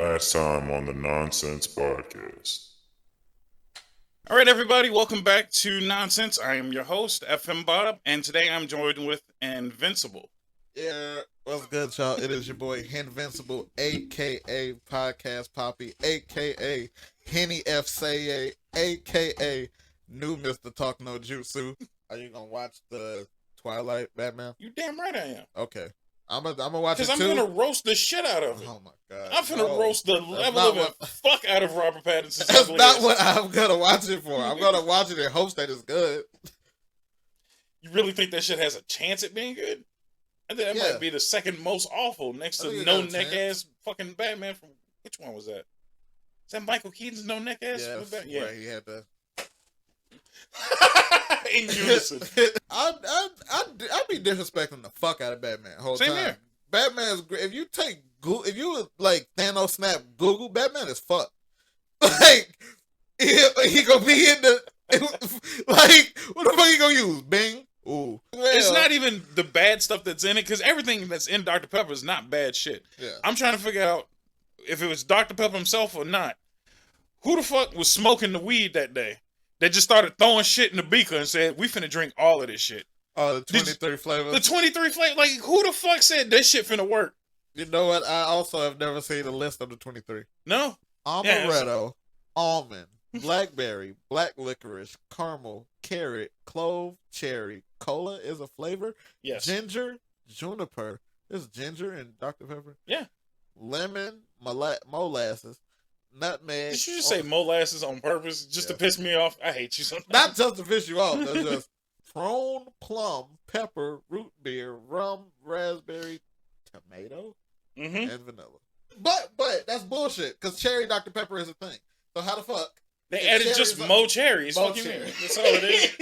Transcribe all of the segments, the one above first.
Last time on the Nonsense Podcast. All right, everybody, welcome back to Nonsense. I am your host, FM Bob, and today I'm joined with Invincible. Yeah, what's good, y'all? It is your boy, Invincible, a.k.a. Podcast Poppy, a.k.a. Henny F. Say, a.k.a. New Mr. Talk No Jutsu. Are you going to watch the Twilight Batman? You damn right I am. Okay. I'm gonna watch it too. Because I'm going to roast the shit out of it. Oh, my God. I'm finna roast the level of it fuck out of Robert Pattinson's That's ugly not ass. what I'm going to watch it for. I'm going to watch it in hopes that it's good. You really think that shit has a chance at being good? I think that might be the second most awful next to No Neck Ass fucking Batman from... Which one was that? Is that Michael Keaton's No Neck Ass? Yeah, right, he had the... In unison. I'd be disrespecting the fuck out of Batman the whole time. Same here. Batman's great. If you like Thanos snap Google, Batman is fucked. Like he gonna be in the like what the fuck he gonna use? Bing. Ooh. Well, it's not even the bad stuff that's in it, because everything that's in Dr. Pepper is not bad shit. Yeah. I'm trying to figure out if it was Dr. Pepper himself or not. Who the fuck was smoking the weed that day? They just started throwing shit in the beaker and said, we finna drink all of this shit. Oh, the 23 flavors. The 23 flavors. Like, who the fuck said this shit finna work? You know what? I also have never seen a list of the 23. No? Amaretto, almond, blackberry, black licorice, caramel, carrot, clove, cherry. Cola is a flavor. Yes. Ginger, juniper. There's ginger in Dr. Pepper. Yeah. Lemon, molasses, nutmeg. Did you just say molasses on purpose just to piss me off? I hate you sometimes. Not just to piss you off. That's just prune, plum, pepper, root beer, rum, raspberry, tomato, and vanilla. But that's bullshit, because cherry Dr. Pepper is a thing. So how the fuck? They added just Mo cherries. That's all it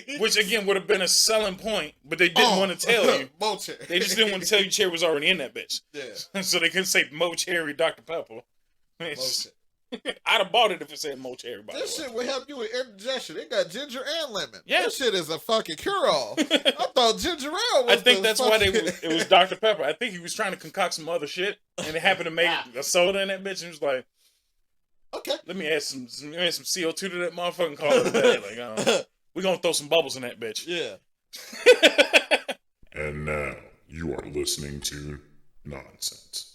is. Which, again, would have been a selling point, but they didn't want to tell you. Mo cherry. They just didn't want to tell you cherry was already in that bitch. Yeah. So they couldn't say Mo cherry Dr. Pepper. I'd have bought it if it said Mo cherry, by the way. This shit will help you with indigestion. It got ginger and lemon. Yeah. This shit is a fucking cure-all. I thought ginger ale was I think that's why it was Dr. Pepper. I think he was trying to concoct some other shit, and it happened to make a soda in that bitch, and he was like, okay, let me add some CO2 to that motherfucker and call it a day. Like, we're going to throw some bubbles in that bitch. Yeah. And now you are listening to Nonsense.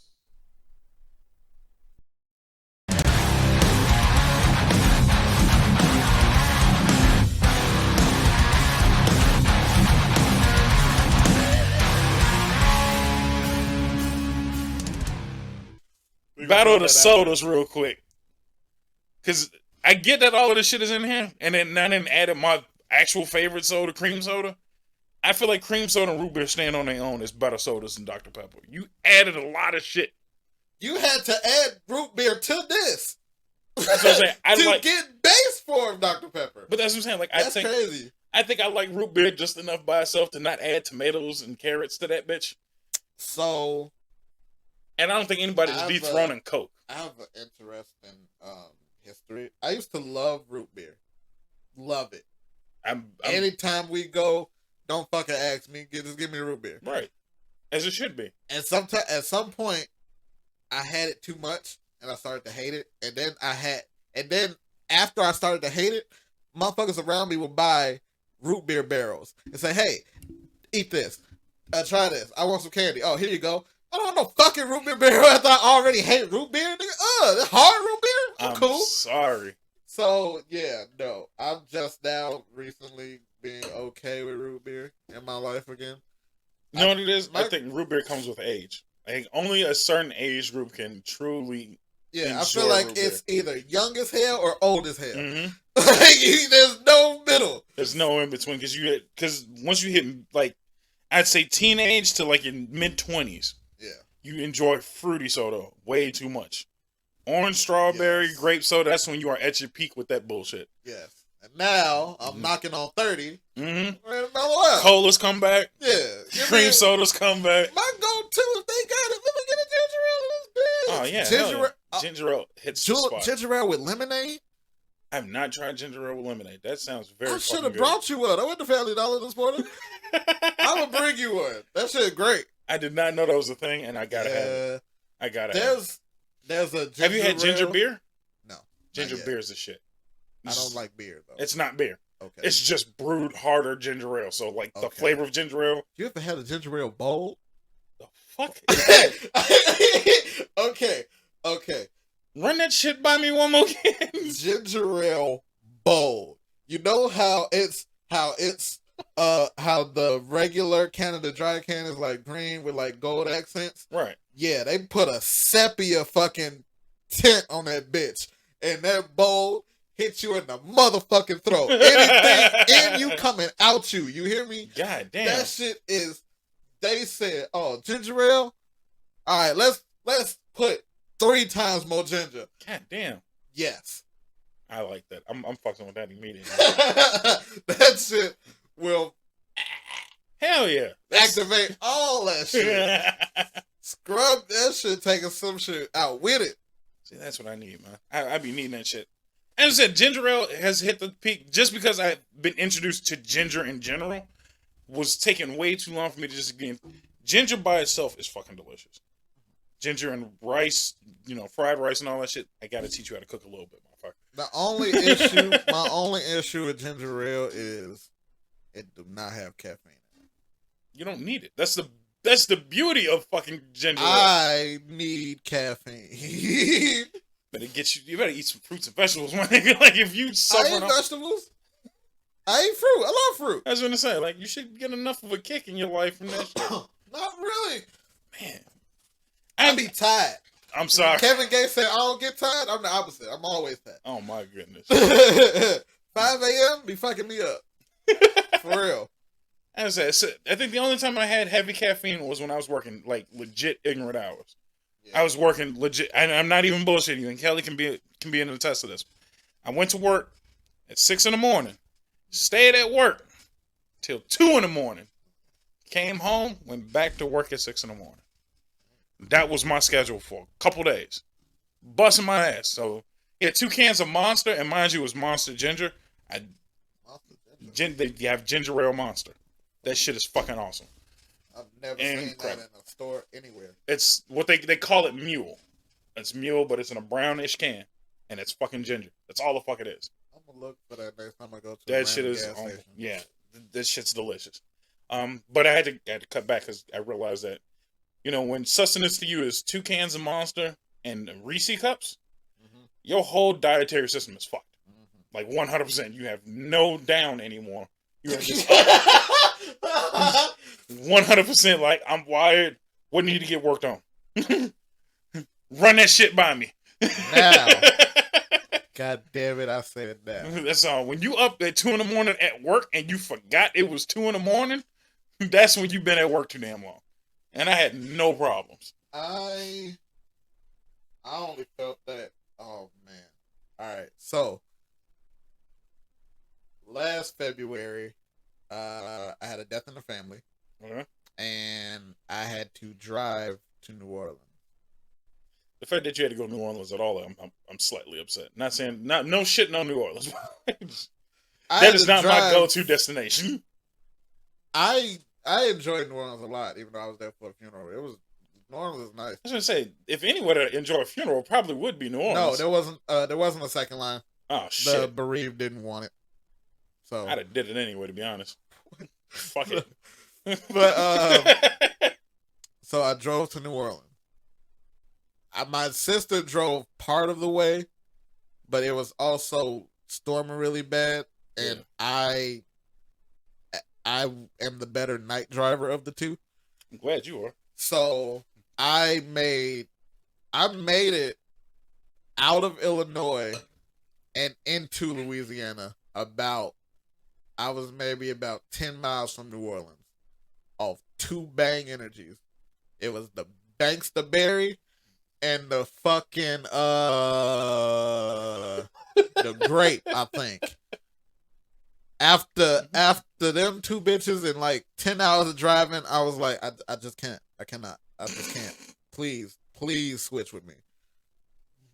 Battle of the sodas real quick. Because I get that all of this shit is in here, and then I didn't add my actual favorite soda, cream soda. I feel like cream soda and root beer stand on their own as better sodas than Dr. Pepper. You added a lot of shit. You had to add root beer to this. That's what I'm saying. Get base form Dr. Pepper. But that's what I'm saying. Like, that's crazy. I think I like root beer just enough by itself to not add tomatoes and carrots to that bitch. So... And I don't think anybody's dethroning Coke. I have an interesting history. I used to love root beer. Love it. Anytime we go, don't fucking ask me. Just give me the root beer. Right. As it should be. And at some point, I had it too much, and I started to hate it. And then after I started to hate it, motherfuckers around me would buy root beer barrels and say, "Hey, eat this. Try this. I want some candy. Oh, here you go." I don't want no fucking root beer barrel after I already hate root beer. Nigga, hard root beer? I'm cool. Sorry. So, yeah, no. I'm just now recently being okay with root beer in my life again. You know what it is? I think root beer comes with age. Like, only a certain age group can truly I feel like it's either young as hell or old as hell. Mm-hmm. Like, there's no middle. There's no in between, because once you hit, like, I'd say teenage to, like, your mid-20s. Yeah. You enjoy fruity soda way too much. Orange, strawberry, grape soda, that's when you are at your peak with that bullshit. Yes. And now, I'm knocking on 30. Mm-hmm. Colas come back. Yeah. Cream sodas come back. My go-to, if they got it, let me get a ginger ale in this bitch. Oh, yeah. Ginger ale hits the spot. Ginger ale with lemonade? I've not tried ginger ale with lemonade. That sounds very I should have brought you one. I went to Family Dollar this morning. I'm going to bring you one. That shit great. I did not know that was a thing, and I gotta have it. I gotta have it. There's a ginger Have you had ginger ale. beer? No. Ginger not yet. beer is the shit. I don't like beer though. It's not beer. Okay. It's just brewed harder ginger ale. So like the Okay. flavor of ginger ale. You ever had a ginger ale bowl? The fuck is that? Okay. Run that shit by me one more again. Ginger ale bowl. You know how the regular Canada Dry can is like green with like gold accents? Right. Yeah, they put a sepia fucking tint on that bitch. And that bowl hit you in the motherfucking throat. Anything in you coming out you. You hear me? God damn. That shit is, they said, oh, ginger ale? All right, let's put 3 times more ginger. God damn. Yes. I like that. I'm fucking with that immediately. That shit will Hell yeah. activate all that shit. Scrub that shit, taking some shit out with it. See, that's what I need, man. I be needing that shit. As I said, ginger ale has hit the peak just because I've been introduced to ginger in general. Was taking way too long for me to just get in. Ginger by itself is fucking delicious. Ginger and rice, fried rice and all that shit. I gotta teach you how to cook a little bit, motherfucker. My only issue with ginger ale is it do not have caffeine. You don't need it. That's the beauty of fucking ginger ale. I need caffeine. But it gets you. You better eat some fruits and vegetables, man. Like if you suffer. I eat vegetables. I eat fruit. I love fruit. I was gonna say, like, you should get enough of a kick in your life from that shit. Not really. Man. I be tired. I'm sorry. Kevin Gates said I don't get tired. I'm the opposite. I'm always tired. Oh my goodness. 5 a.m. be fucking me up. For real. As I said, I think the only time I had heavy caffeine was when I was working like legit ignorant hours. Yeah. I was working legit, and I'm not even bullshitting you. And Kelly can be in the test of this. I went to work at 6 a.m. Stayed at work till 2 a.m. Came home, went back to work at 6 a.m. That was my schedule for a couple days. Busting my ass. So, yeah, 2 cans of Monster, and mind you, it was Monster Ginger. They have ginger ale Monster. That shit is fucking awesome. I've never seen that in a store anywhere. It's what they call it mule. It's mule, but it's in a brownish can. And it's fucking ginger. That's all the fuck it is. I'm gonna look for that next time I go to that shit is yeah. This shit's delicious. But I had to cut back because I realized that, when sustenance to you is 2 cans of Monster and Reese cups, your whole dietary system is fucked. Like 100%. You have no down anymore. You are just 100% like, I'm wired. What need to get worked on? Run that shit by me. Now. God damn it, I said it now. That's all. When you up at 2 a.m. at work and you forgot it was 2 a.m, that's when you've been at work too damn long. And I had no problems. I only felt that. Oh man. All right. So last February, I had a death in the family, and I had to drive to New Orleans. The fact that you had to go to New Orleans at all, I'm slightly upset. Not saying no shit, no New Orleans. That is not my go-to destination. I enjoyed New Orleans a lot, even though I was there for a funeral. New Orleans is nice. I was gonna say, if anyone to enjoy a funeral, it probably would be New Orleans. No, there wasn't a second line. Oh shit! The bereaved didn't want it, so I'd have did it anyway. To be honest, fuck it. But so I drove to New Orleans. My sister drove part of the way, but it was also storming really bad, and I am the better night driver of the two. I'm glad you are. So I made it out of Illinois and into Louisiana I was maybe about 10 miles from New Orleans off 2 Bang Energies. It was the Banksta Berry and the fucking the grape, I think. After them 2 bitches and like 10 hours of driving, I was like, I just can't. I cannot. I just can't. Please switch with me.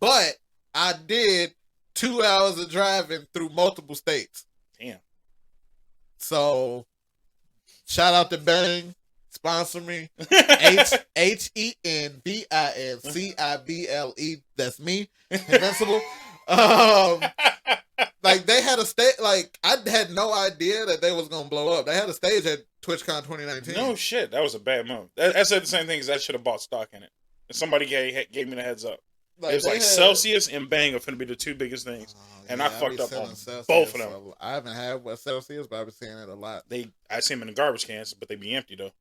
But I did 2 hours of driving through multiple states. Damn. So shout out to Bang. sponsor me. HENVINCIBLE. That's me. Invincible. Like they had a stage. Like I had no idea that they was gonna blow up. They had a stage at TwitchCon 2019. No shit, that was a bad move. I said the same thing as I should have bought stock in it. And somebody gave me the heads up. It was like Celsius and Bang are finna be the two biggest things, and I fucked up on both of them. So I haven't had Celsius, but I've been seeing it a lot. I see them in the garbage cans, but they be empty though.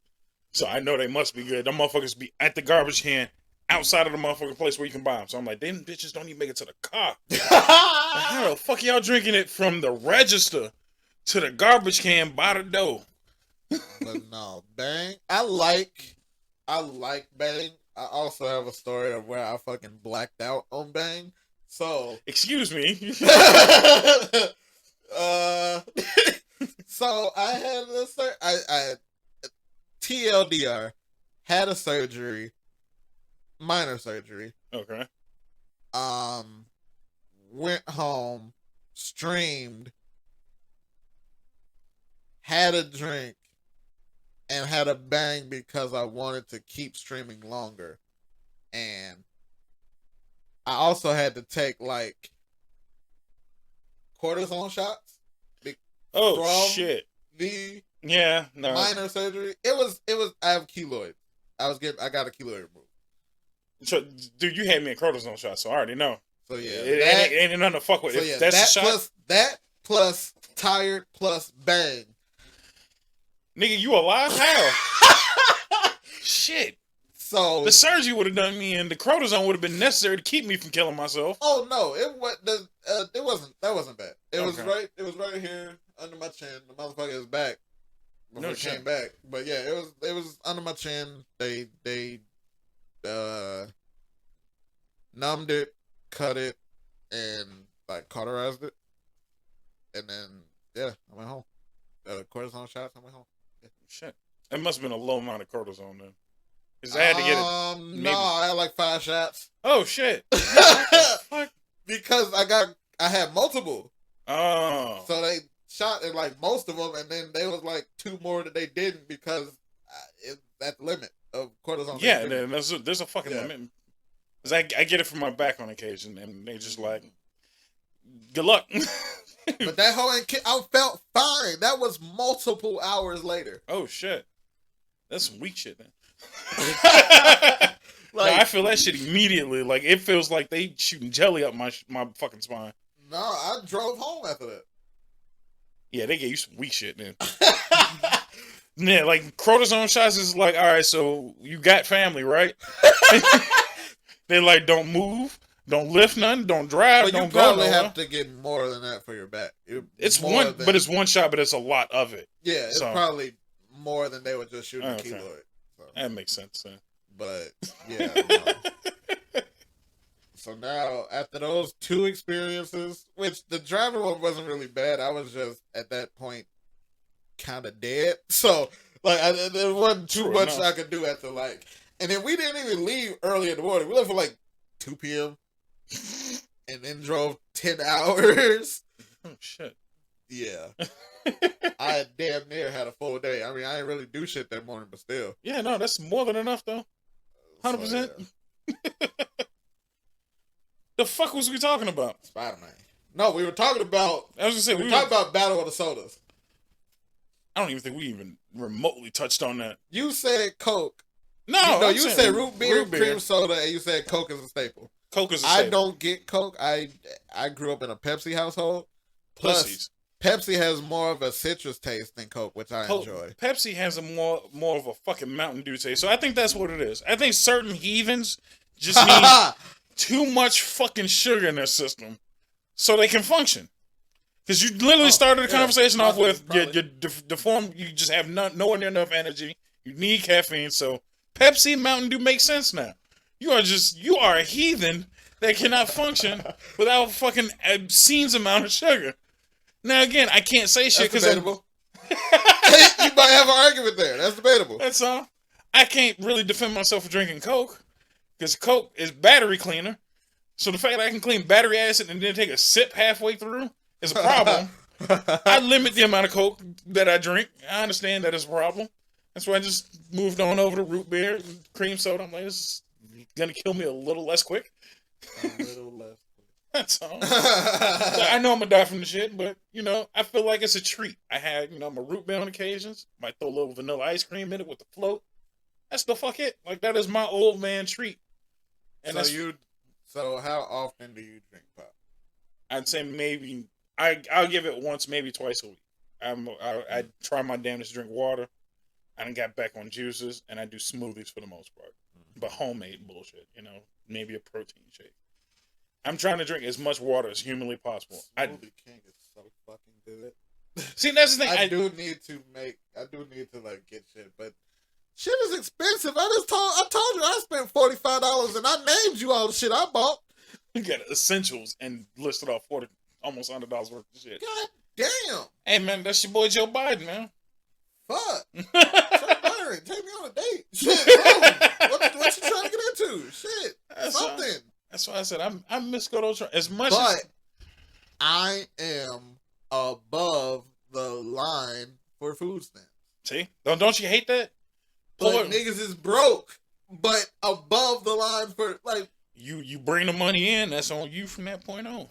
So I know they must be good. Them motherfuckers be at the garbage can outside of the motherfucking place where you can buy them. So I'm like, them bitches don't even make it to the car. How the fuck y'all drinking it from the register to the garbage can by the door? But no, Bang. I like Bang. I also have a story of where I fucking blacked out on Bang. So excuse me. So I had I TLDR had a surgery, minor surgery. Okay. Went home, streamed, had a drink, and had a bang because I wanted to keep streaming longer. And I also had to take like cortisone shots. Oh shit. No. Minor surgery. It was I have keloids. I got a keloid removed. So, dude, you had me a cortisone shot, so I already know. So yeah, it ain't nothing to fuck with. So if yeah, that's that plus tired plus bang. Nigga, you alive? How? Shit. So the surgery would have done me, and the cortisone would have been necessary to keep me from killing myself. Oh no, it wasn't. That wasn't bad. It was right here under my chin. The motherfucker is back. Before it came back, but yeah, it was under my chin. They numbed it, cut it, and like cauterized it, and then yeah, I went home. Cortisone shots. I went home. Yeah. Shit, that must have been a low amount of cortisone then. Cause I had to get it. Maybe. No, I had like 5 shots. Oh shit! Because I had multiple. Oh. So they shot at like most of them, and then there was like 2 more that they didn't because that's the limit of cortisone. Yeah, there's a fucking limit. Cause I get it from my back on occasion, and they just like, good luck. But that whole I felt fine. That was multiple hours later. Oh shit, that's some weak shit then. No, I feel that shit immediately. Like it feels like they shooting jelly up my fucking spine. No, I drove home after that. Yeah, they gave you some weak shit then. Yeah, like cortisone shots is like, all right, so you got family, right? They're like, don't move, don't lift nothing, don't drive, but don't go. You probably have to get more than that for your back. It's one, but it's one shot, but it's a lot of it. Yeah, it's probably more than they were just shooting a keloid. So. That makes sense then. But yeah. No. So now, after those 2 experiences, which the driver one wasn't really bad, I was just at that point kind of dead. So like, there wasn't too much I could do after like. And then we didn't even leave early in the morning. We left for like 2 p.m. and then drove 10 hours. Oh shit. Yeah. I damn near had a full day. I mean, I didn't really do shit that morning, but still. Yeah, no, that's more than enough though. 100%. So, yeah. The fuck was we talking about? Spider-Man. No, we were talking about. I was gonna say we were talking about Battle of the Sodas. I don't even think we even remotely touched on that. You said Coke. No, you said root beer, cream soda, and you said Coke is a staple. Coke is a staple. I don't get Coke. I grew up in a Pepsi household. Plus, Pepsi has more of a citrus taste than Coke, which I enjoy. Pepsi has a more of a fucking Mountain Dew taste. So I think that's what it is. I think certain heathens just need too much fucking sugar in their system so they can function. Because you literally started the conversation off with you're deformed. You just have nowhere near enough energy. You need caffeine. So Pepsi and Mountain Dew makes sense now. You are a heathen that cannot function without fucking obscene amount of sugar. Now again, I can't say shit because debatable. You might have an argument there. That's debatable. That's all. I can't really defend myself for drinking Coke because Coke is battery cleaner. So the fact that I can clean battery acid and then take a sip halfway through is a problem. I limit the amount of Coke that I drink. I understand that is a problem. That's why I just moved on over to root beer and cream soda. I'm like, this is gonna kill me a little less quick. A little less. That's all. So I know I'm gonna die from the shit, but you know, I feel like it's a treat. I had, you know, my root beer on occasions. Might throw a little vanilla ice cream in it with the float. That's the fuck it. Like that is my old man treat. And so how often do you drink pop? I'd say maybe I'll give it once, maybe twice a week. I try my damnedest to drink water. I done got back on juices, and I do smoothies for the most part, but homemade bullshit. You know, maybe a protein shake. I'm trying to drink as much water as humanly possible. Smoothie King is so fucking good. See, that's the thing. I do need to like get shit, but shit is expensive. I told you I spent $45 and I named you all the shit I bought. You got essentials and listed off almost $100 worth of shit. God damn. Hey man, that's your boy Joe Biden, man. Fuck. Byron, take me on a date. Shit, bro. What you trying to get into? Shit. Something. That's why I said I miss good old as much. But I am above the line for food stamps. See, don't you hate that? But niggas is broke, but above the line for like you bring the money in. That's on you from that point on.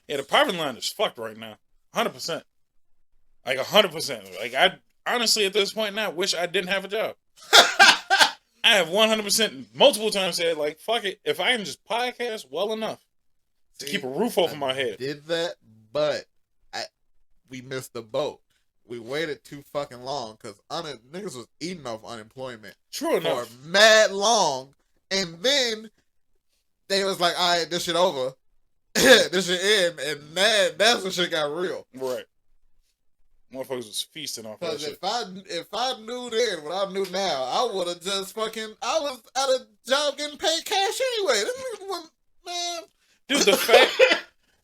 Yeah, the poverty line is fucked right now, 100%. Like 100%. Like I honestly at this point now wish I didn't have a job. I have 100% multiple times said like fuck it if I can just podcast well enough to keep a roof over my head. Did that, but we missed the boat. We waited too fucking long because niggas was eating off unemployment. True enough. For mad long, and then they was like, "All right, this shit over, this shit in," and that's when shit got real. Right. Motherfuckers was feasting off that shit. If I knew then what I knew now, I would have just fucking. I was at a job getting paid cash anyway. This nigga, man, dude,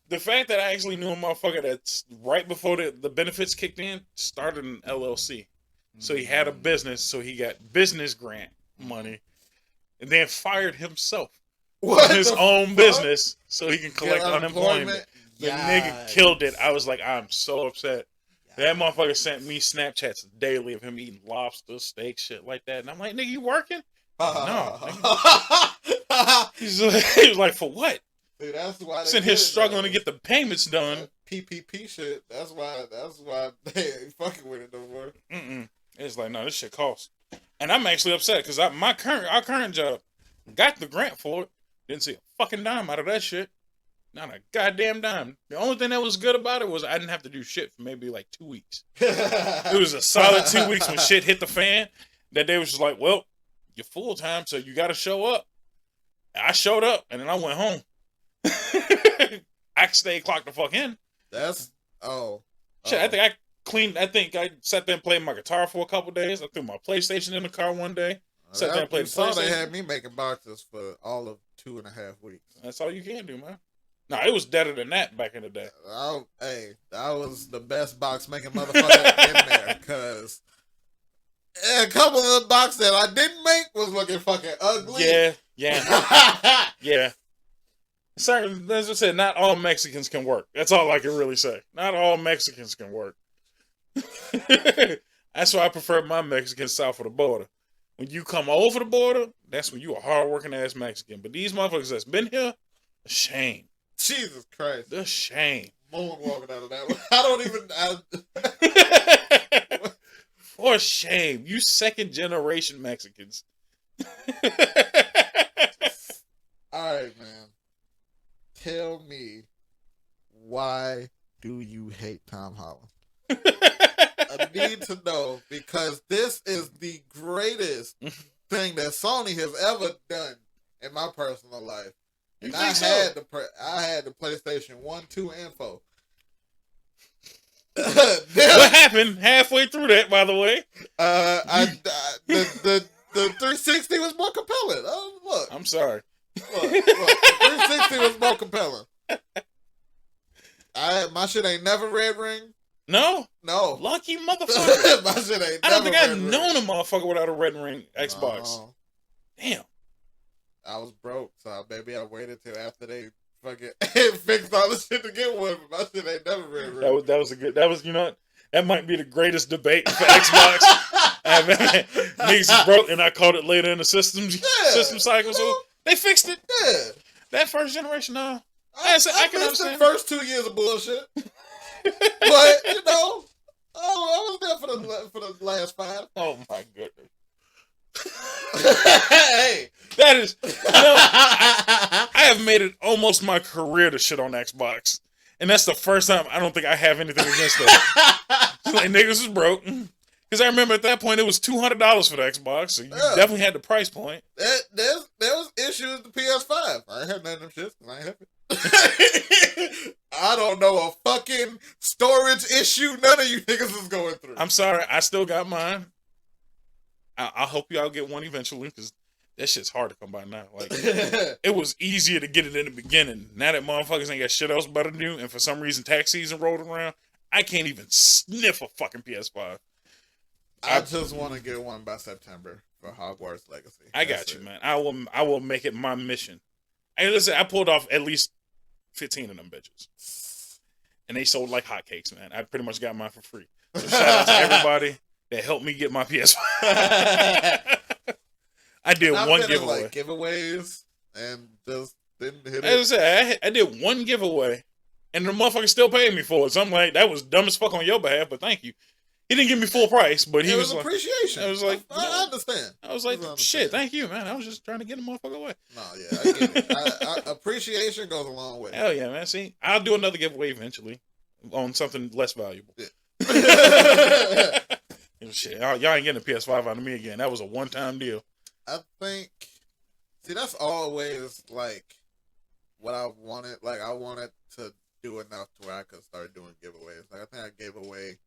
the fact that I actually knew a motherfucker that's right before the benefits kicked in started an LLC. So he had a business, so he got business grant money, and then fired himself on his own business so he can collect unemployment. The nigga killed it. I was like, I'm so upset. That motherfucker sent me Snapchats daily of him eating lobster, steak, shit like that. And I'm like, nigga, you working? No. He was like, for what? See, that's why sitting here struggling to get the payments done. PPP shit. That's why they ain't fucking with it no more. It's like, no, this shit costs. And I'm actually upset because our current job got the grant for it. Didn't see a fucking dime out of that shit. Not a goddamn dime. The only thing that was good about it was I didn't have to do shit for maybe like 2 weeks. It was a solid 2 weeks when shit hit the fan that they was just like, well, you're full time, so you got to show up. I showed up and then I went home. I stayed clocked the fuck in. That's shit. I think I sat there and played my guitar for a couple days. I threw my PlayStation in the car one day. Sat there and played PlayStation. They had me making boxes for all of 2.5 weeks. That's all you can do, man. No, it was deader than that back in the day. I was the best box making motherfucker in there because a couple of the boxes that I didn't make was looking fucking ugly. Yeah. Certain, as I said, not all Mexicans can work. That's all I can really say. Not all Mexicans can work. That's why I prefer my Mexicans south of the border. When you come over the border, that's when you a hard-working ass Mexican. But these motherfuckers that's been here, a shame. Jesus Christ. The shame. Moonwalking out of that one. I don't even... For shame. You second-generation Mexicans. Alright, man. Tell me, why do you hate Tom Holland? I need to know, because this is the greatest thing that Sony has ever done in my personal life. And I had the PlayStation 1, 2, and 4. What happened halfway through that, by the way? The 360 was more compelling. Look. I'm sorry. Look, the 360 was more compelling. My shit ain't never red ring. No. Lucky motherfucker. My shit ain't I don't think I've ring. known a motherfucker without a red ring Xbox. No. Damn. I was broke, so maybe I waited till after they fucking fixed all the shit to get one. But my shit ain't never red ring. That was you know what? That might be the greatest debate for Xbox. Niggas is broke, and I caught it later in the system cycle. So they fixed it. Yeah. That first generation, no. I can missed understand. the first 2 years of bullshit. But, you know, I was there for the last 5. Oh, my goodness. Hey. That is, I have made it almost my career to shit on Xbox. And that's the first time I don't think I have anything against them. Like, niggas was broke. Because I remember at that point, it was $200 for the Xbox. So you definitely had the price point. There was issues with the PS5. I ain't had none of them shits. I ain't happy. I don't know a fucking storage issue none of you niggas is going through. I'm sorry. I still got mine. I hope y'all get one eventually, because that shit's hard to come by now. Like, it was easier to get it in the beginning. Now that motherfuckers ain't got shit else better to do, and for some reason tax season rolled around, I can't even sniff a fucking PS5. I just want to get one by September for Hogwarts Legacy. I got you, man. I will make it my mission. Hey, listen, I pulled off at least 15 of them bitches, and they sold like hotcakes, man. I pretty much got mine for free. So shout out to everybody that helped me get my PS5. I did one giveaway. Like giveaways and just didn't hit it. As I said, I did one giveaway, and the motherfucker still paid me for it. So I'm like, that was dumb as fuck on your behalf, but thank you. He didn't give me full price, but he was like, appreciation. I was like, I understand. I was like, shit, thank you, man. I was just trying to get the motherfucker away. No, yeah, I get it. Appreciation goes a long way. Hell yeah, man. See, I'll do another giveaway eventually on something less valuable. Yeah. Shit, y'all ain't getting a PS5 out of me again. That was a one-time deal. I think, see, that's always like what I wanted. Like, I wanted to do enough to where I could start doing giveaways. Like, I think I gave away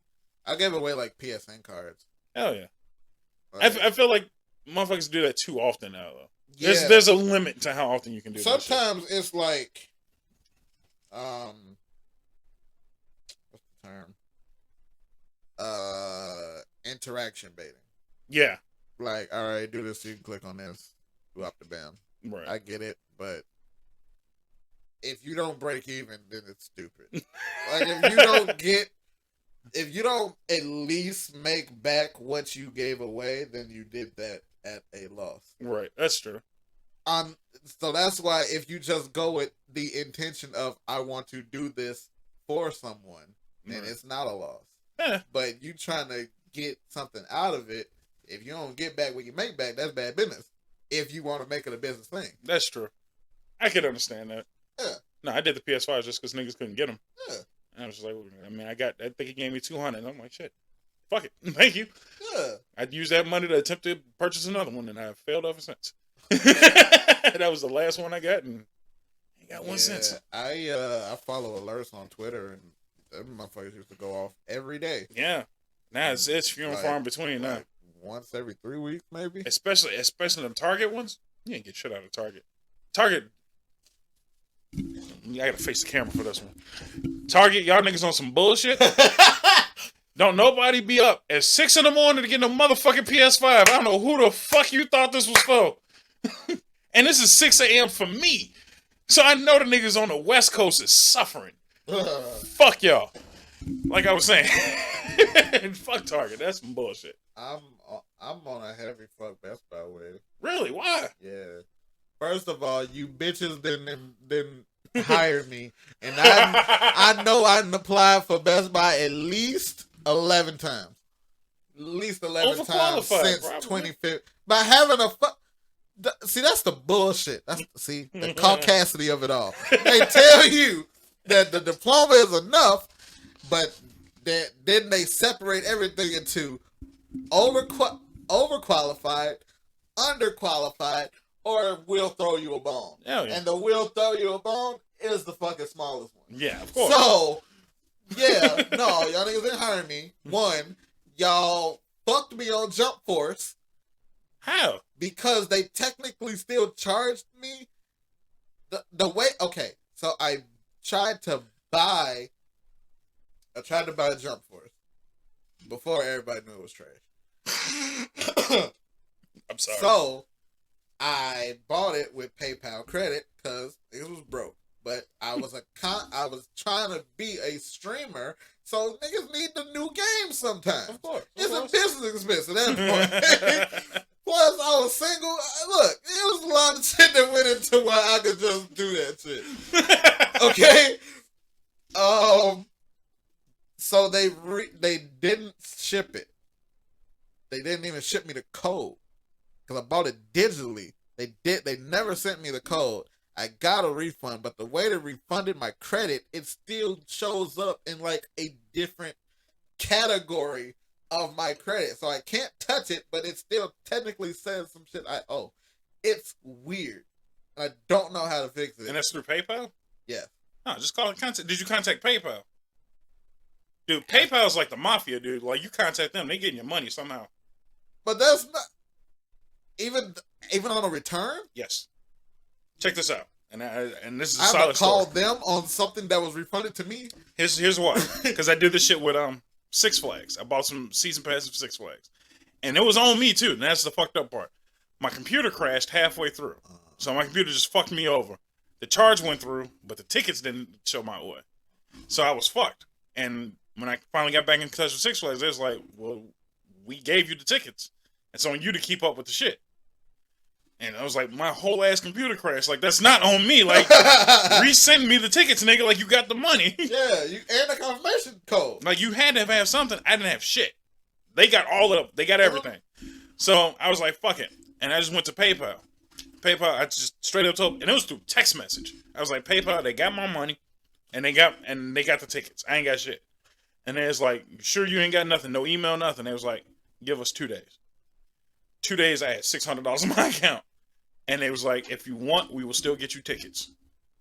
like PSN cards. Hell yeah. Like, I feel like motherfuckers do that too often now, though. Yeah. There's a limit to how often you can do that. Sometimes it's like, what's the term? Interaction baiting. Yeah. Like, all right, do this so you can click on this. Do up the bam. Right. I get it, but if you don't break even, then it's stupid. Like, if you don't at least make back what you gave away, then you did that at a loss. Right. That's true. So that's why if you just go with the intention of I want to do this for someone, then it's not a loss. Yeah. But you trying to get something out of it, if you don't get back what you make back, that's bad business. If you want to make it a business thing. That's true. I could understand that. Yeah. No, I did the PS5 just because niggas couldn't get them. Yeah. And I was just like, I mean, I think he gave me $200. And I'm like, shit, fuck it. Thank you. Yeah. I'd use that money to attempt to purchase another one, and I've failed ever since. That was the last one I got, and I got one since. I follow alerts on Twitter, and them motherfuckers used to go off every day. Yeah. Now it's few and far in between now. Once every 3 weeks, maybe. Especially the Target ones. You ain't get shit out of Target. Target. I gotta face the camera for this one. Target, y'all niggas on some bullshit. Don't nobody be up at 6 a.m. to get no motherfucking PS5. I don't know who the fuck you thought this was for. And this is 6 a.m. for me. So I know the niggas on the West Coast is suffering. Fuck y'all. Like I was saying. Fuck Target. That's some bullshit. I'm on a heavy fuck Best Buy wave. Really? Why? Yeah. First of all, you bitches didn't hire me, and I know I didn't apply for Best Buy at least 11 times. At least 11 times since 2015. By having a fuck. See, that's the bullshit. The caucasity of it all. They tell you that the diploma is enough, but then they separate everything into overqualified, underqualified, or will throw you a bone. Yeah. And the will throw you a bone is the fucking smallest one. Yeah, of course. So, yeah, no, y'all niggas didn't hire me. One, y'all fucked me on Jump Force. How? Because they technically still charged me the way. Okay, so I tried to buy Jump Force before everybody knew it was trash. I'm sorry. So I bought it with PayPal credit because it was broke. but I was trying to be a streamer, so niggas need the new game sometimes. Of course. It's a business expense at that point. Plus, I was single. Look, it was a lot of shit that went into why I could just do that shit. Okay? So they didn't ship it. They didn't even ship me the code. Because I bought it digitally. They never sent me the code. I got a refund, but the way they refunded my credit, it still shows up in like a different category of my credit. So I can't touch it, but it still technically says some shit I owe. It's weird. I don't know how to fix it. And that's through PayPal? Yeah. No, just call it contact. Did you contact PayPal? Dude, PayPal's like the mafia, dude. Like, you contact them, they getting your money somehow. But that's not even on a return. Yes. Check this out, and this is a I solid call story. them on something that was refunded to me. Here's why. Because I did this shit with Six Flags. I bought some season passes for Six Flags, and it was on me too. And that's the fucked up part. My computer crashed halfway through, so my computer just fucked me over. The charge went through, but the tickets didn't show my way, so I was fucked. And when I finally got back in touch with Six Flags, they was like, "Well, we gave you the tickets. It's on you to keep up with the shit." And I was like, my whole ass computer crashed. Like, that's not on me. Like, resend me the tickets, nigga. Like, you got the money. Yeah, and the confirmation code. Like, you had to have something. I didn't have shit. They got all of it. They got everything. So I was like, fuck it. And I just went to PayPal. I just straight up told, and it was through text message. I was like, PayPal, they got my money, and they got the tickets. I ain't got shit. And then it's like, sure you ain't got nothing, no email, nothing. They was like, give us 2 days. 2 days, I had $600 in my account. And they was like, if you want, we will still get you tickets.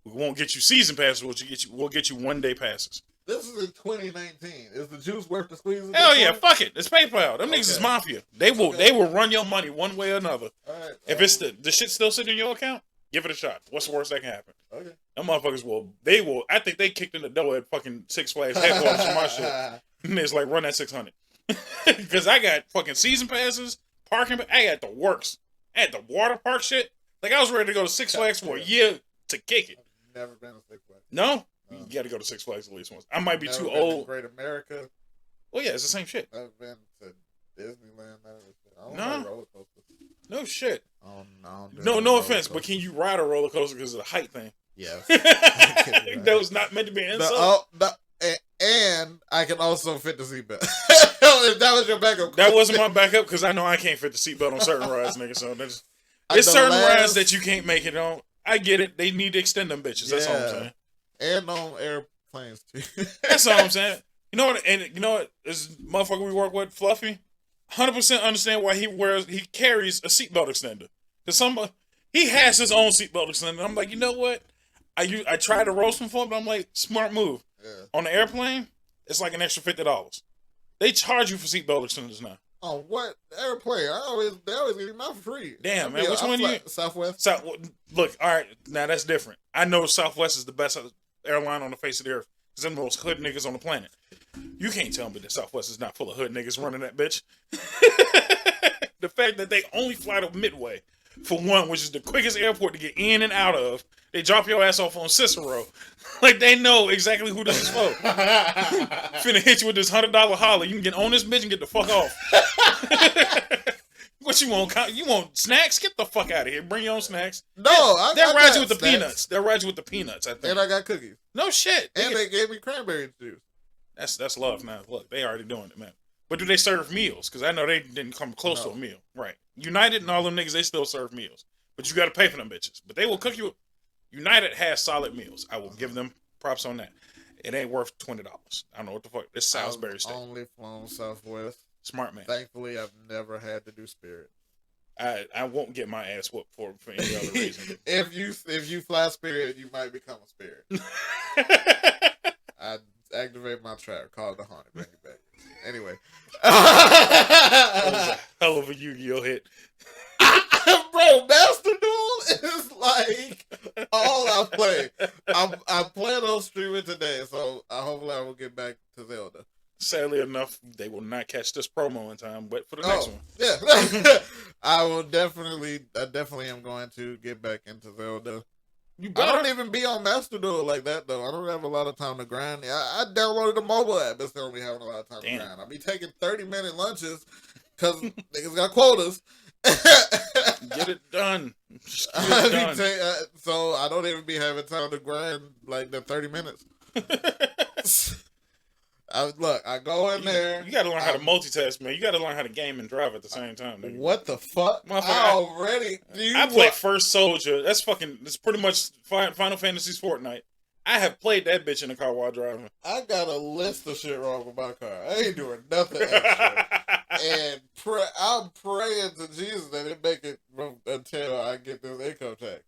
We won't get you season passes. We'll get you 1 day passes. This is in 2019. Is the juice worth the squeeze? Hell yeah, fuck it. It's PayPal. Them niggas is mafia. They will run your money one way or another. All right, if it's the shit still sitting in your account, give it a shot. What's the worst that can happen? Okay. Them motherfuckers will. I think they kicked in the door at fucking Six Flags headquarters for my shit. And it's like, run that 600. Because I got fucking season passes, parking. I got the works. I had the water park shit. Like, I was ready to go to Six Flags for a year to kick it. I've never been to Six Flags. No? You got to go to Six Flags at least once. I might be too been old. To Great America. Well, yeah, it's the same shit. I've been to Disneyland. I don't No. like roller coasters. No shit. No offense, but can you ride a roller coaster because of the height thing? Yes. That was not meant to be an insult. And I can also fit the seatbelt. If that was your backup. That wasn't my backup because I know I can't fit the seatbelt on certain rides, nigga. So it's certain rides that you can't make it on. I get it. They need to extend them bitches. That's all I'm saying. And on airplanes too. That's all I'm saying. You know what? And you know what? This motherfucker we work with, Fluffy, 100% understand why he carries a seatbelt extender. Cause he has his own seatbelt extender. I'm like, you know what? I tried to roast him for it, but I'm like, smart move. Yeah. On the airplane, it's like an extra $50. They charge you for seatbelt extenders now. Oh, what airplane? They always give me mine for free. Damn, man, which one you? Southwest. Look, all right, now that's different. I know Southwest is the best airline on the face of the earth. Because they're the most hood niggas on the planet. You can't tell me that Southwest is not full of hood niggas running that bitch. The fact that they only fly to Midway, for one, which is the quickest airport to get in and out of. They drop your ass off on Cicero. Like, they know exactly who this is for. Finna hit you with this $100 holler. You can get on this bitch and get the fuck off. What you want? You want snacks? Get the fuck out of here. Bring your own snacks. No, they'll ride you with the peanuts. They'll ride you with the peanuts, I think. And I got cookies. No shit. And they gave me cranberry juice. That's love now. Look, they already doing it, man. But do they serve meals? Because I know they didn't come close to a meal. Right. United and all them niggas, they still serve meals. But you got to pay for them bitches. But they will cook you. United has solid meals. I will give them props on that. It ain't worth $20. I don't know what the fuck. It's Salisbury steak. Only flown Southwest. Smart man. Thankfully, I've never had to do Spirit. I won't get my ass whooped for any other reason. If you fly Spirit, you might become a Spirit. I activate my trap, call it the Haunted, bring it back. Anyway. That was a hell of a Yu-Gi-Oh hit. Bro, Master Duel is like all I play. I plan on streaming today, so hopefully I will get back to Zelda. Sadly enough, they will not catch this promo in time, but for the next one. Yeah. I definitely am going to get back into Zelda. You I better. don't even be on Mastodon like that though. I don't have a lot of time to grind. I downloaded the mobile app, but still don't be having a lot of time to grind. I be taking 30-minute lunches because niggas got quotas. Get it done. Just get it done. So I don't even be having time to grind like the 30 minutes. I go in there. You gotta learn how to multitask, man. You gotta learn how to game and drive at the same time. Nigga. What the fuck? I played First Soldier. That's pretty much Final Fantasy's Fortnite. I have played that bitch in the car while driving. I got a list of shit wrong with my car. I ain't doing nothing extra. And I'm praying to Jesus that it make it until I get this income tax.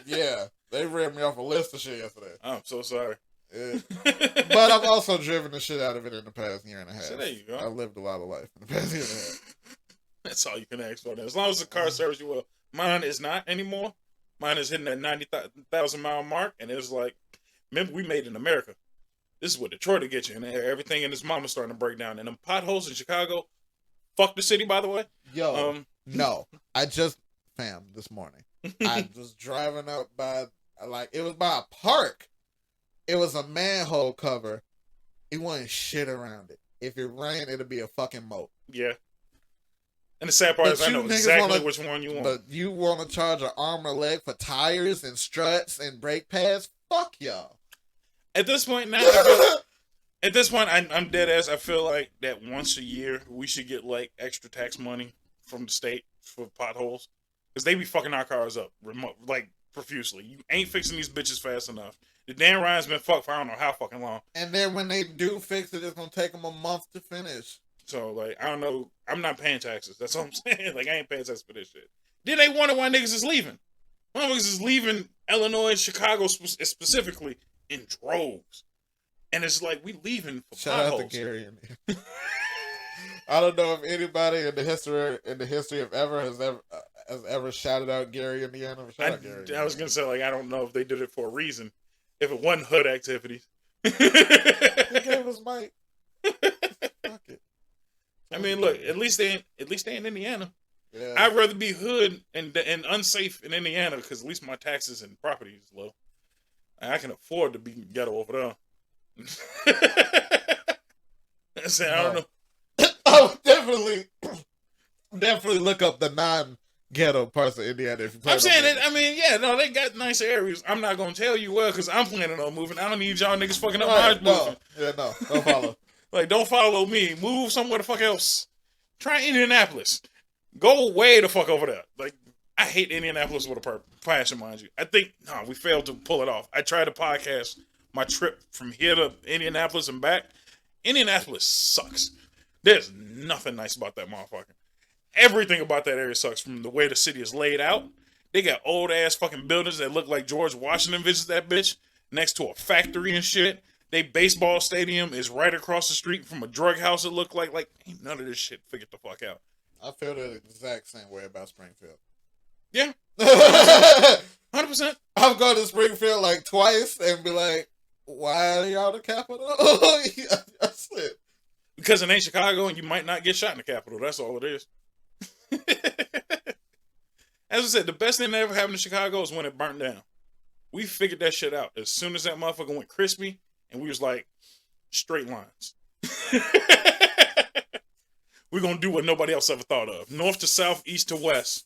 Yeah, they ran me off a list of shit yesterday. I'm so sorry. Yeah. But I've also driven the shit out of it in the past year and a half. So there you go. I lived a lot of life in the past year and a half. That's all you can ask for. As long as the car serves you well. Mine is not anymore. Mine is hitting that 90,000 mile mark, and it was like, remember, we made in America. This is what Detroit will get you, and everything in this mama's starting to break down. And them potholes in Chicago, fuck the city, by the way. Yo, no, this morning, I was driving up by, it was by a park. It was a manhole cover. It wasn't shit around it. If it rained, it'd be a fucking moat. Yeah. And the sad part is I know exactly which one you want. But you want to charge an arm and a leg for tires and struts and brake pads? Fuck y'all. At this point now, I'm dead ass. I feel like that once a year we should get like extra tax money from the state for potholes, because they be fucking our cars up like profusely. You ain't fixing these bitches fast enough. The Dan Ryan's been fucked for I don't know how fucking long. And then when they do fix it, it's gonna take them a month to finish. So like I don't know. I'm not paying taxes. That's what I'm saying. Like I ain't paying taxes for this shit. Then they wonder why niggas is leaving. Motherfuckers is leaving Illinois, Chicago specifically in droves, and it's like we leaving for Shout potholes. out to Gary. I don't know if anybody in the history of has ever shouted out Gary, Indiana. I was gonna say like I don't know if they did it for a reason. If it wasn't hood activities, they gave us Mike. Fuck it. I mean, look. At least they in Indiana. Yeah. I'd rather be hood and unsafe in Indiana because at least my taxes and property is low. I can afford to be ghetto over there. I don't know. I would definitely look up the non-ghetto parts of Indiana. If you I'm saying it. I mean, yeah, no, they got nice areas. I'm not gonna tell you because I'm planning on moving. I don't need y'all niggas fucking up my moving. Yeah, no, don't follow. Like, don't follow me. Move somewhere the fuck else. Try Indianapolis. Go way the fuck over there. Like, I hate Indianapolis with a passion, mind you. I think we failed to pull it off. I tried to podcast my trip from here to Indianapolis and back. Indianapolis sucks. There's nothing nice about that motherfucker. Everything about that area sucks, from the way the city is laid out. They got old ass fucking buildings that look like George Washington visits that bitch next to a factory and shit. They baseball stadium is right across the street from a drug house. It looked like ain't none of this shit figured the fuck out. I feel the exact same way about Springfield. Yeah. 100%. I've gone to Springfield like twice and be like, why are y'all the capital? That's it. Because it ain't Chicago and you might not get shot in the capital. That's all it is. As I said, the best thing that ever happened to Chicago is when it burnt down. We figured that shit out. As soon as that motherfucker went crispy, and we was like, straight lines. We're going to do what nobody else ever thought of. North to south, east to west.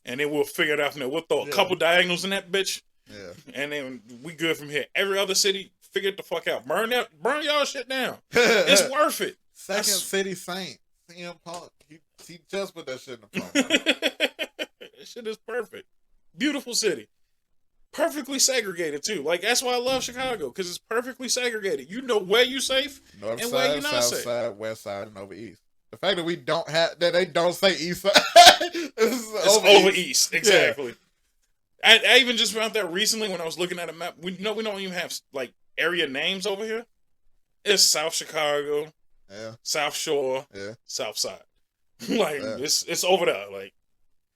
And then we'll figure it out from there. We'll throw a couple diagonals in that bitch. Yeah. And then we good from here. Every other city, figure it the fuck out. Burn y'all shit down. It's worth it. Second City Saint, CM Punk. He just put that shit in the phone. That shit is perfect. Beautiful city. Perfectly segregated too. Like, that's why I love Chicago, because it's perfectly segregated. You know where you safe North and side, where you're not south safe. Side, west side, and over east. The fact that they don't say east side. It's over east. Exactly. Yeah. I even just found that recently when I was looking at a map. We don't even have like area names over here. It's South Chicago, South Shore, South Side. It's over there. Like,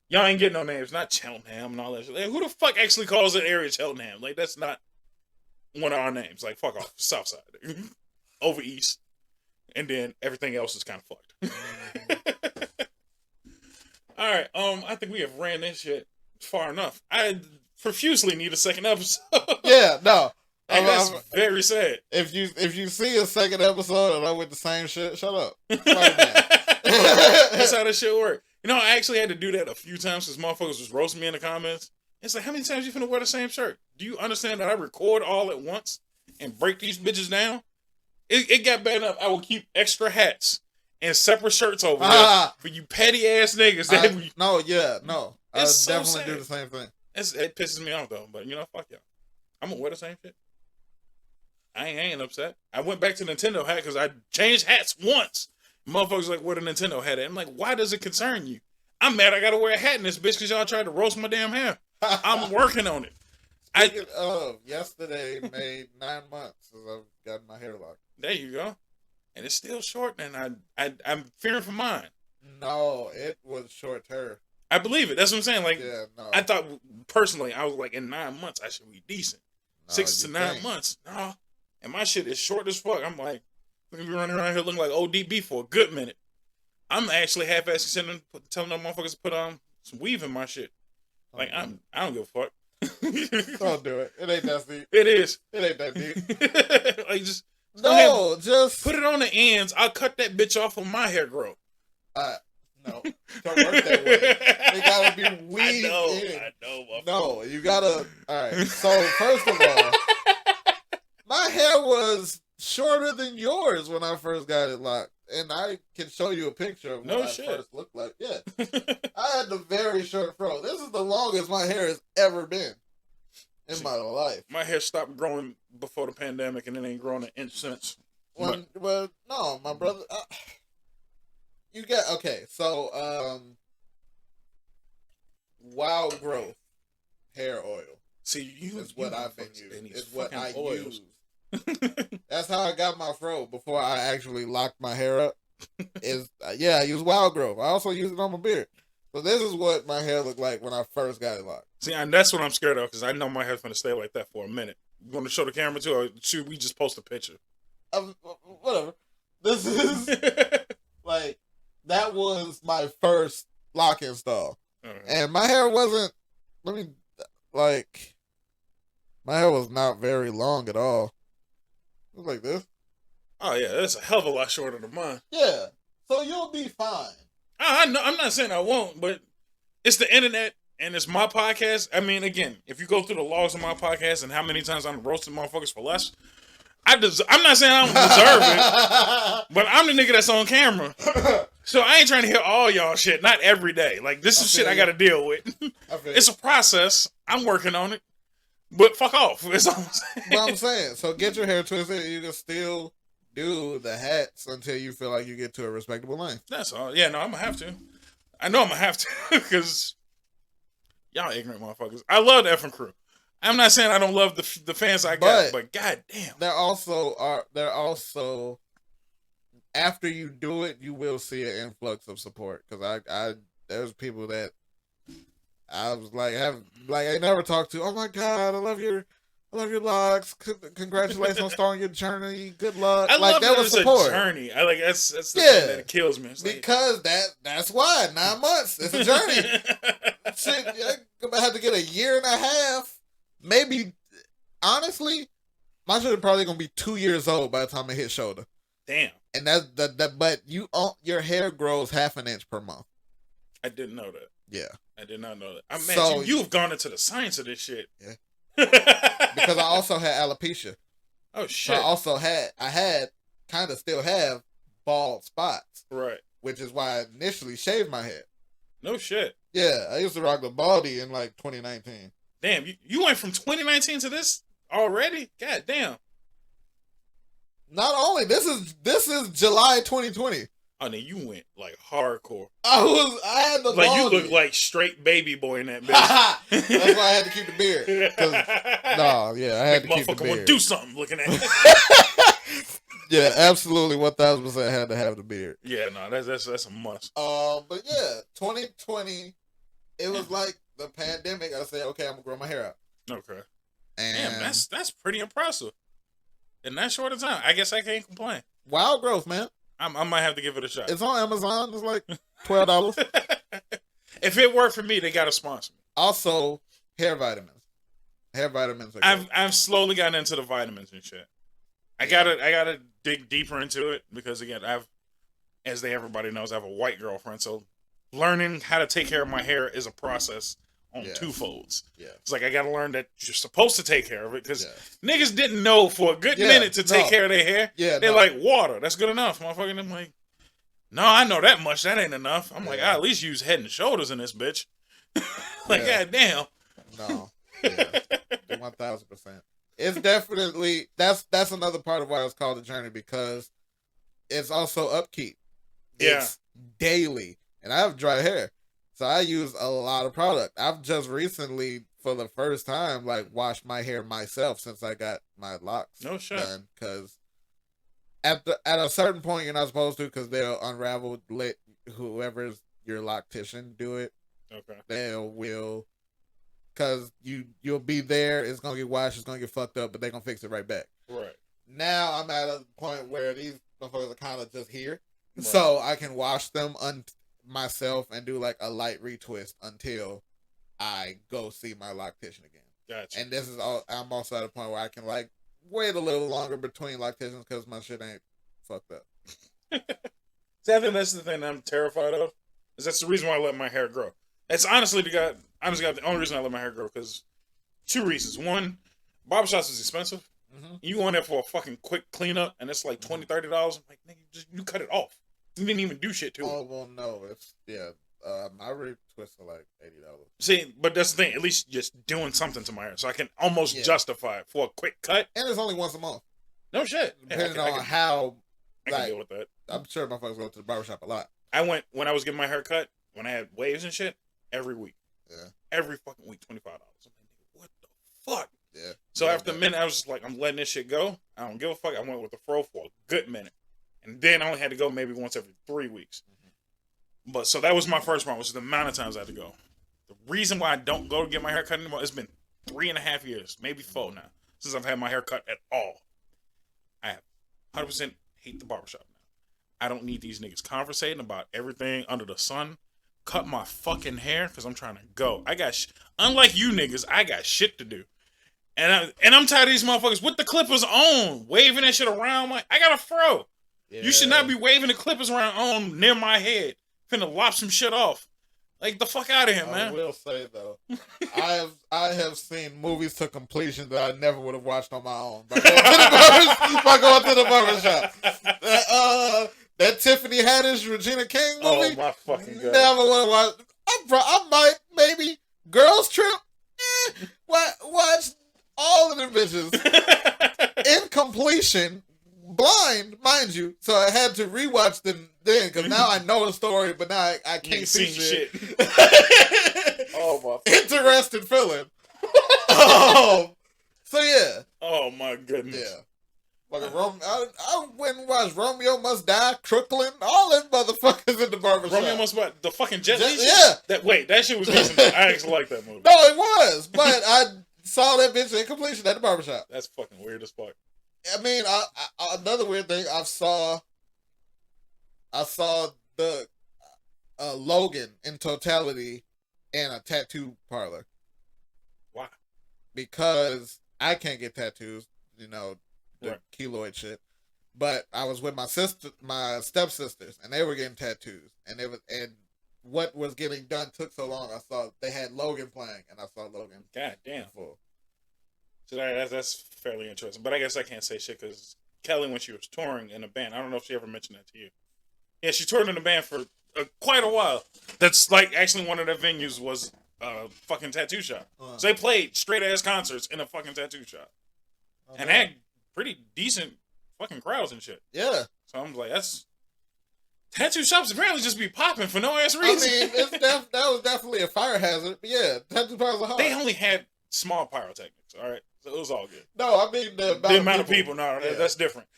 y'all ain't getting no names. Not Cheltenham and all that shit. Like, who the fuck actually calls that area Cheltenham? Like, that's not one of our names. Like, fuck off. South Side. Over east. And then everything else is kind of fucked. All right. I think we have ran this shit far enough. profusely need a second episode. Yeah, no. Like, that's very sad. If you see a second episode and I'm with the same shit, shut up. That's how that shit work. You know, I actually had to do that a few times because motherfuckers was roasting me in the comments. It's like, how many times you finna wear the same shirt? Do you understand that I record all at once and break these bitches down? It got bad enough. I will keep extra hats and separate shirts over there for you petty ass niggas. I definitely sad. do the same thing. It pisses me off though, but you know, fuck y'all. I'm gonna wear the same shit. I ain't upset. I went back to Nintendo hat because I changed hats once. Motherfuckers like, where the Nintendo hat at? I'm like, why does it concern you? I'm mad I gotta wear a hat in this bitch because y'all tried to roast my damn hair. I'm working on it. Speaking of, yesterday made 9 months since I've gotten my hair locked. There you go. And it's still short, and I'm fearing for mine. No, it was short hair. I believe it. That's what I'm saying. Like, yeah, no. I thought, personally, I was like, in 9 months, I should be decent. No, 6 to 9 months. No. And my shit is short as fuck. I'm like, I'm gonna be running around here looking like ODB for a good minute. I'm actually half-assing telling them motherfuckers to put some weave in my shit. Like, I don't give a fuck. Don't do it. It ain't that deep. It is. It ain't that deep. Like, just just put it on the ends. I'll cut that bitch off when my hair grow. No, don't work that way. They gotta be weaved in. I know. No, you gotta. All right. So first of all, my hair was shorter than yours when I first got it locked, and I can show you a picture of what I first looked like. Yeah, I had the very short fro. This is the longest my hair has ever been in my life. My hair stopped growing before the pandemic, and it ain't grown an inch since. Well, no, my brother. You got okay. So, Wild Growth hair oil. See, is what I've been using. It's what I use. That's how I got my fro before I actually locked my hair up. I use Wild Growth. I also use it on my beard. So this is what my hair looked like when I first got it locked. See, and that's what I'm scared of because I know my hair's gonna stay like that for a minute. You want to show the camera too, or should we just post a picture? Whatever. This is like that was my first lock install, and my hair wasn't. My hair was not very long at all. It was like this. Oh yeah, that's a hell of a lot shorter than mine. Yeah, so you'll be fine. I know. I'm not saying I won't, but it's the internet and it's my podcast. I mean, again, if you go through the logs of my podcast and how many times I'm roasting motherfuckers for less, I'm not saying I don't deserve it, but I'm the nigga that's on camera. So I ain't trying to hear all y'all shit. Not every day. Like, this is shit I got to deal with. It's a process. I'm working on it. But fuck off. That's all I'm saying. What I'm saying. So get your hair twisted. You can still do the hats until you feel like you get to a respectable length. That's all. Yeah, no, I'm going to have to. I know I'm going to have to because y'all ignorant motherfuckers. I love the effing crew. I'm not saying I don't love the fans I got, but goddamn. There also, after you do it, you will see an influx of support. Because there's people that I was like, I never talked to. Oh my God, I love your locks. Congratulations on starting your journey. Good luck. I love that was support. A journey. That's the thing that kills me. It's because that's why 9 months. It's a journey. Shit, I'm gonna have to get a year and a half. Maybe, honestly, my shit is probably gonna be 2 years old by the time I hit shoulder. Damn. And but your hair grows half an inch per month. I didn't know that. Yeah. I did not know that. I mean, you've gone into the science of this shit. Yeah. Because I also had alopecia. Oh shit. So I still have bald spots. Right. Which is why I initially shaved my head. No shit. Yeah, I used to rock the baldy in like 2019. Damn, you went from 2019 to this already? God damn. Not only this is July 2020. Oh, then you went like hardcore. I had the like baldy. You look like straight baby boy in that bitch. That's why I had to keep the beard. I had to keep the beard. Want to do something looking at it. Yeah, absolutely, 1000% had to have the beard. Yeah, no, that's a must. But yeah, 2020, it was like the pandemic. I said, okay, I'm gonna grow my hair out. Okay. And damn, that's pretty impressive. In that short of time, I guess I can't complain. Wild Growth, man. I might have to give it a shot. It's on Amazon. It's like $12. If it worked for me, they gotta sponsor me. Also, hair vitamins. Hair vitamins are good. I've slowly gotten into the vitamins and shit. I gotta dig deeper into it because again, everybody knows, I have a white girlfriend, so learning how to take care of my hair is a process on two folds. Yeah. It's like I gotta learn that you're supposed to take care of it because niggas didn't know for a good minute to take care of their hair. Yeah. They're like, water, that's good enough, motherfucker. I'm like, no, I know that much. That ain't enough. I'm like, I at least use Head and Shoulders in this bitch. Like, goddamn. No. Yeah. 1000%. It's definitely that's another part of why it's called a journey, because it's also upkeep. It's daily, and I have dry hair, so I use a lot of product. I've just recently, for the first time, like washed my hair myself since I got my locks done. Because at a certain point, you're not supposed to, because they'll unravel. Let whoever's your loctician do it. Okay. They will. Because you'll be there, it's going to get washed, it's going to get fucked up, but they're going to fix it right back. Right. Now I'm at a point where these motherfuckers are kind of just here. Right. So I can wash them myself and do like a light retwist until I go see my loctician again. Gotcha. And this is all, I'm also at a point where I can like wait a little longer between locticians because my shit ain't fucked up. See, I think that's the thing I'm terrified of. Is that's the reason why I let my hair grow. It's honestly the only reason I let my hair grow, because 2 reasons. One, barbershops is expensive. Mm-hmm. You go in there for a fucking quick cleanup, and it's like $20, $30. I'm like, nigga, you cut it off. You didn't even do shit to it. Oh, well, no. It's, my retwists are like $80. See, but that's the thing. At least just doing something to my hair, so I can almost justify it for a quick cut. And it's only once a month. No shit. Depending on how, I can deal with that. I'm sure motherfuckers go to the barbershop a lot. I went, when I was getting my hair cut, when I had waves and shit, every week. Yeah. Every fucking week, $25. I'm like, what the fuck? Yeah. So after a minute, I was just like, I'm letting this shit go. I don't give a fuck. I went with the fro for a good minute. And then I only had to go maybe once every 3 weeks. Mm-hmm. But so that was my first problem, which is the amount of times I had to go. The reason why I don't go to get my hair cut anymore, it's been 3.5 years, maybe 4 now, since I've had my hair cut at all. I have 100% hate the barbershop now. I don't need these niggas conversating about everything under the sun. Cut my fucking hair because I'm trying to go. I got unlike you niggas, I got shit to do, and I'm tired of these motherfuckers with the clippers on, waving that shit around. Like, I got a fro. Yeah. You should not be waving the clippers around on near my head. Finna lop some shit off. Like, the fuck out of here, man. I will say though, I have seen movies to completion that I never would have watched on my own by going to the barbershop. That Tiffany Haddish, Regina King movie. Oh my fucking god! Never want to watch. I might, maybe Girls Trip. Watch all of them bitches in completion, blind, mind you. So I had to rewatch them then, because now I know the story, but now I can't see shit. Oh my! Interested feeling. So yeah. Oh my goodness. Yeah. Like I went and watched Romeo Must Die, Crooklyn, all them motherfuckers in the barbershop. Romeo Must Die, the fucking Jet Li shit? Yeah. That shit was decent. I actually like that movie. No, it was, but I saw that bitch in completion at the barbershop. That's fucking weird as fuck. I mean, another weird thing, I saw the Logan in totality in a tattoo parlor. Why? Because I can't get tattoos, the keloid shit. But I was with my stepsisters, and they were getting tattoos, and what was getting done took so long. I saw they had Logan playing, and I saw Logan. God damn. Full. So that's fairly interesting. But I guess I can't say shit because Kelly, when she was touring in a band, I don't know if she ever mentioned that to you. Yeah, she toured in a band for quite a while. That's like actually one of their venues was a fucking tattoo shop. So they played straight ass concerts in a fucking tattoo shop, and they had pretty decent fucking crowds and shit. Yeah. So I'm like, that's tattoo shops apparently just be popping for no ass reason. I mean, that was definitely a fire hazard. But yeah, tattoo parlors are hard. They only had small pyrotechnics, all right? So it was all good. No, I mean the amount of people. No, yeah. That's different.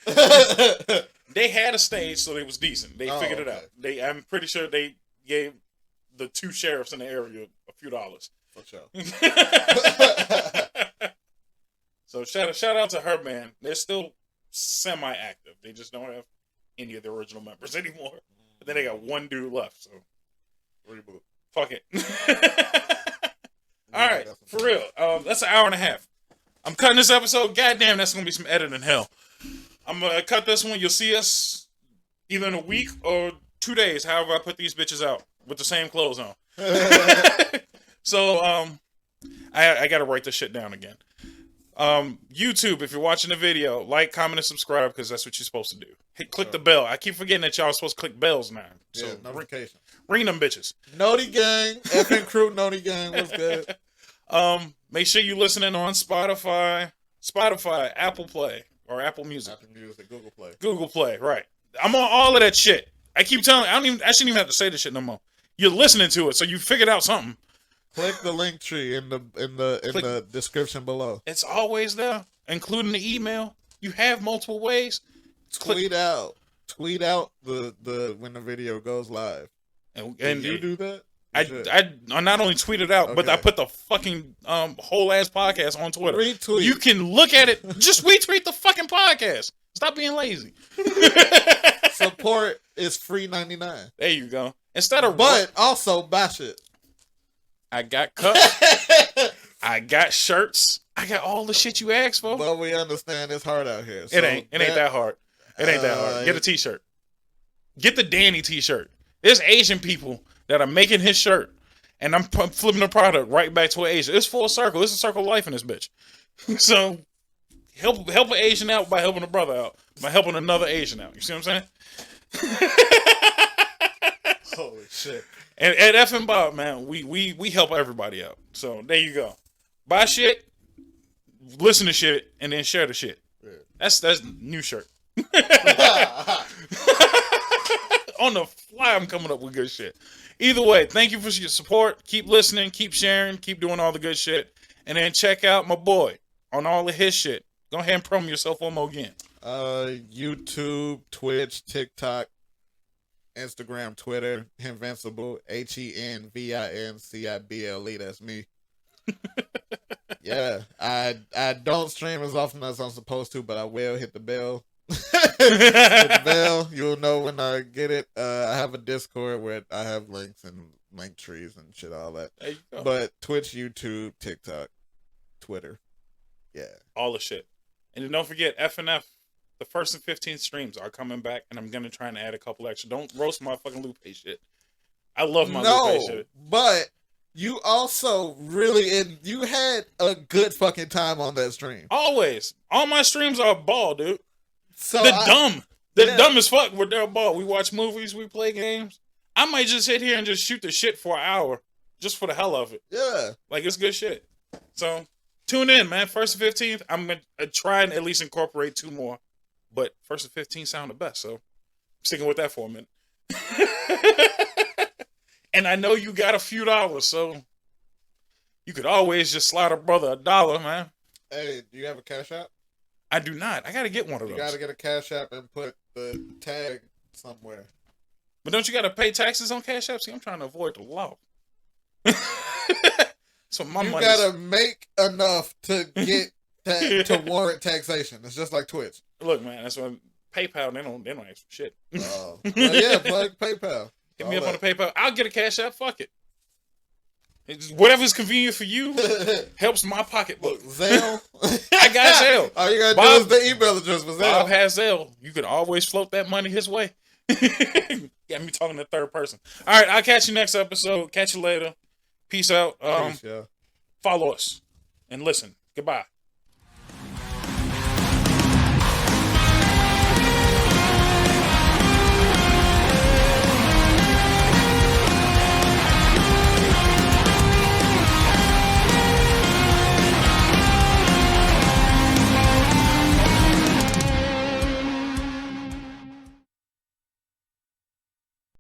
They had a stage, so it was decent. They figured it out. I'm pretty sure they gave the 2 sheriffs in the area a few dollars. For sure. So shout out to her band. They're still semi-active. They just don't have any of the original members anymore. But then they got one dude left, so reboot. Fuck it. All right, for real. That's an hour and a half. I'm cutting this episode. Goddamn, that's gonna be some editing hell. I'm gonna cut this one. You'll see us either in a week or 2 days. However, I put these bitches out with the same clothes on. So, I gotta write this shit down again. YouTube, if you're watching the video, like, comment, and subscribe because that's what you're supposed to do. Click the bell. I keep forgetting that y'all are supposed to click bells now. So notification. Ring them bitches. Noti Gang, effing crew, Noti Gang, what's good? Make sure you listening on Spotify, Apple Play, or Apple Music. Apple Music, Google Play. Google Play, right. I'm on all of that shit. I keep telling I shouldn't even have to say this shit no more. You're listening to it, so you figured out something. Click the link tree in the description below. It's always there, including the email. You have multiple ways. Tweet out the when the video goes live. And you do that? I not only tweet it out, but I put the fucking whole ass podcast on Twitter. Retweet. You can look at it. Just retweet the fucking podcast. Stop being lazy. Support is free 99. There you go. But also buy shit. I got cups. I got shirts. I got all the shit you asked for. But we understand it's hard out here. So it ain't that hard. It ain't that hard. Get a t-shirt. Get the Danny t-shirt. There's Asian people that are making his shirt, and I'm flipping the product right back to Asia. It's full circle. It's a circle of life in this bitch. So help an Asian out by helping a brother out, by helping another Asian out. You see what I'm saying? Holy shit. And at F and Bob, man, we help everybody out. So there you go. Buy shit, listen to shit, and then share the shit. Yeah. That's new shirt. On the fly, I'm coming up with good shit. Either way, thank you for your support. Keep listening, keep sharing, keep doing all the good shit. And then check out my boy on all of his shit. Go ahead and promo yourself one more again. YouTube, Twitch, TikTok, Instagram, Twitter, Invincible, HENVINCIBLE. That's me. Yeah, I don't stream as often as I'm supposed to, but I will hit the bell. Hit the bell. You'll know when I get it. I have a Discord where I have links and link trees and shit, all that. There you go. But Twitch, YouTube, TikTok, Twitter, yeah, all the shit. And then don't forget FNF. The 1st and 15th streams are coming back, and I'm gonna try and add a couple extra. Don't roast my fucking Lupe shit. I love my Lupe shit. But you also you had a good fucking time on that stream. Always. All my streams are a ball, dude. So They're dumb as fuck, but they're a ball. We watch movies, we play games. I might just sit here and just shoot the shit for an hour, just for the hell of it. Yeah. Like, it's good shit. So, tune in, man. 1st and 15th, I'm going to try and at least incorporate 2 more. But 1st and 15th sound the best, so I'm sticking with that for a minute. And I know you got a few dollars, so you could always just slide a brother $1, man. Hey, do you have a Cash App? I do not. I got to get one of those. You got to get a Cash App and put the tag somewhere. But don't you got to pay taxes on Cash App? See, I'm trying to avoid the law. So my money. You got to make enough to get to warrant taxation. It's just like Twitch. Look, man, that's why PayPal, they don't ask for shit. Well, yeah, plug PayPal. Hit me up on the PayPal. I'll get a Cash App. Fuck it. Whatever's convenient for you helps my pocketbook. Zelle? I got Zelle. All you got to do is the email address for Zelle. Bob has Zelle. You can always float that money his way. Got me talking to third person. All right, I'll catch you next episode. Catch you later. Peace out. Peace, yeah. Follow us and listen. Goodbye.